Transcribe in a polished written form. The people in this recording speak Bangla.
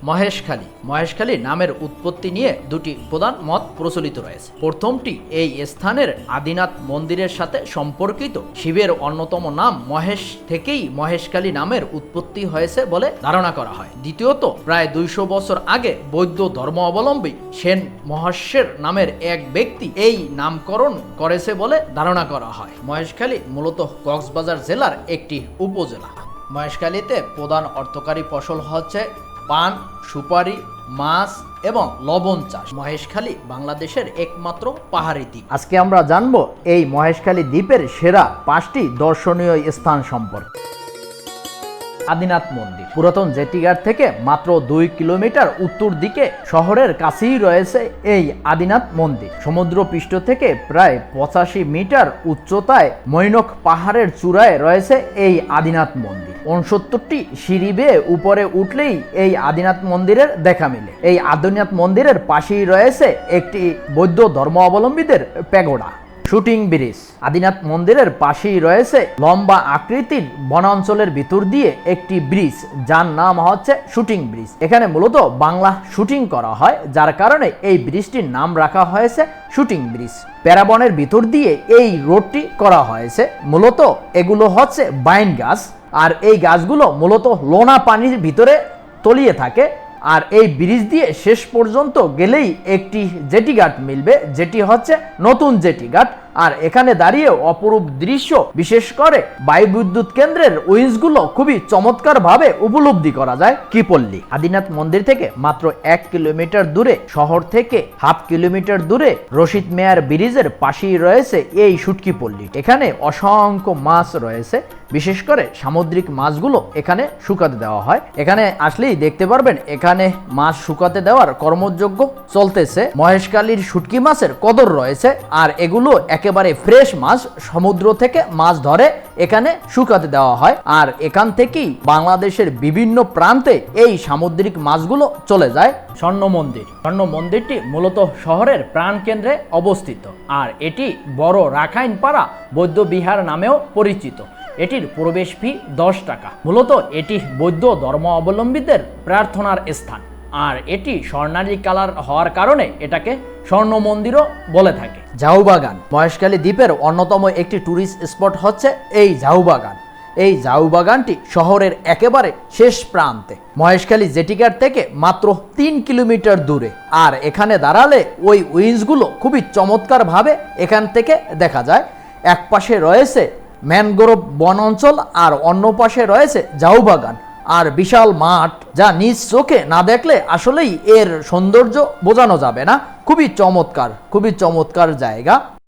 মহেশখালী নামের উৎপত্তি নিয়ে দুটি প্রধান মত প্রচলিত রয়েছে। প্রথমটি এই স্থানের আদিনাথ মন্দিরের সাথে সম্পর্কিত। শিবের অন্যতম নাম মহেশ থেকেই মহেশখালী নামের উৎপত্তি হয়েছে বলে ধারণা করা হয়। দ্বিতীয়ত, প্রায় 200 বছর আগে বৌদ্ধ ধর্মাবলম্বী সেন মহাস্যের নামের এক ব্যক্তি এই নামকরণ করেছে বলে ধারণা করা হয়। মহেশখালী মূলত কক্সবাজার জেলার একটি উপজেলা। মহেশখালীতে প্রধান অর্থকারী ফসল হচ্ছে পান, সুপারি, মাছ এবং লবণ চাষ। মহেশখালী বাংলাদেশের একমাত্র পাহাড়ি দ্বীপ। আজকে আমরা জানবো এই মহেশখালী দ্বীপের সেরা 5টি দর্শনীয় স্থান সম্পর্কে। আদিনাথ মন্দির পুরাতন জেটিঘাট থেকে মাত্র 2 কিলোমিটার উত্তর দিকে শহরের কাছেই রয়েছে এই আদিনাথ মন্দির। সমুদ্রপৃষ্ঠ থেকে প্রায় 85 মিটার উচ্চতায় মৈনক পাহাড়ের চূড়ায় রয়েছে এই আদিনাথ মন্দির। 69টি সিঁড়ি বেয়ে উপরে উঠলেই এই আদিনাথ মন্দিরের দেখা মিলে। এই আদিনাথ মন্দিরের পাশেই রয়েছে একটি বৌদ্ধ ধর্মাবলম্বীদের প্যাগোডা। শুটিং ব্রিজ আদিনাথ মন্দিরের পাশেই রয়েছে লম্বা আকৃতির বনাঞ্চলের ভিতর দিয়ে একটি ব্রিজ, যার নাম হচ্ছে শুটিং ব্রিজ। এখানে মূলত বাংলা শুটিং করা হয়, যার কারণে এই ব্রিজটির নাম রাখা হয়েছে শুটিং ব্রিজ। প্যারাবনের ভিতর দিয়ে এই রোডটি করা হয়েছে। মূলত এগুলো হচ্ছে বাইন গাছ, আর এই গাছগুলো মূলত লোনা পানির ভিতরে তলিয়ে থাকে। আর এই ব্রিজ দিয়ে শেষ পর্যন্ত গেলেই একটি জেটিঘাট মিলবে, যেটি হচ্ছে নতুন জেটিঘাট। আর এখানে দাঁড়িয়ে অপরূপ দৃশ্য, বিশেষ করে বায়ুবিদ্যুৎ কেন্দ্রের উইন্সগুলো খুবই চমৎকার ভাবে উপলব্ধি করা যায়। কিপল্লী আদিনাথ মন্দির থেকে মাত্র 1 কিলোমিটার দূরে, শহর থেকে 1/2 কিলোমিটার দূরে রশিদ মেয়ার ব্রিজের পাশেই রয়েছে এই শুটকি পল্লী। এখানে অসংখ্য মাছ রয়েছে, বিশেষ করে সামুদ্রিক মাছগুলো এখানে শুকাতে দেওয়া হয়। এখানে আসলেই দেখতে পারবেন এখানে মাছ শুকাতে দেওয়ার কর্মযোগ্য চলতেছে। মহেশখালীর শুটকি মাছের কদর রয়েছে, আর এগুলো একেবারে ফ্রেশ মাছ, সমুদ্র থেকে মাছ ধরে এখানে শুকাতে দেওয়া হয়। আর এখান থেকেই বাংলাদেশের বিভিন্ন প্রান্তে এই সামুদ্রিক মাছগুলো চলে যায়। স্বর্ণ মন্দিরটি মূলত শহরের প্রাণকেন্দ্রে অবস্থিত, আর এটি বড় রাখাইন পাড়া বৌদ্ধ বিহার নামেও পরিচিত। এটির প্রবেশ ফি 10 টাকা। মূলত এটি বৌদ্ধ ধর্মাবলম্বীদের প্রার্থনার স্থান, আর এটি স্বর্ণালী কালার হওয়ার কারণে এটাকে স্বর্ণ মন্দিরও বলে থাকে। ঝাউবাগান মহেশখালী দ্বীপের অন্যতম একটি ট্যুরিস্ট স্পট হচ্ছে এই ঝাউবাগান। এই ঝাউবাগানটি শহরের একেবারে শেষ প্রান্তে, মহেশখালী জেটিঘাট থেকে মাত্র 3 কিলোমিটার দূরে। আর এখানে দাঁড়ালে ওই উইন্সগুলো খুবই চমৎকার ভাবে এখান থেকে দেখা যায়। এক পাশে রয়েছে ম্যানগ্রোভ বন অঞ্চল, আর অন্য পাশে রয়েছে ঝাউবাগান আর বিশাল মাঠ, যা নিজ চোখে না দেখলে আসলেই এর সৌন্দর্য বোঝানো যাবে না। খুবই চমৎকার জায়গা।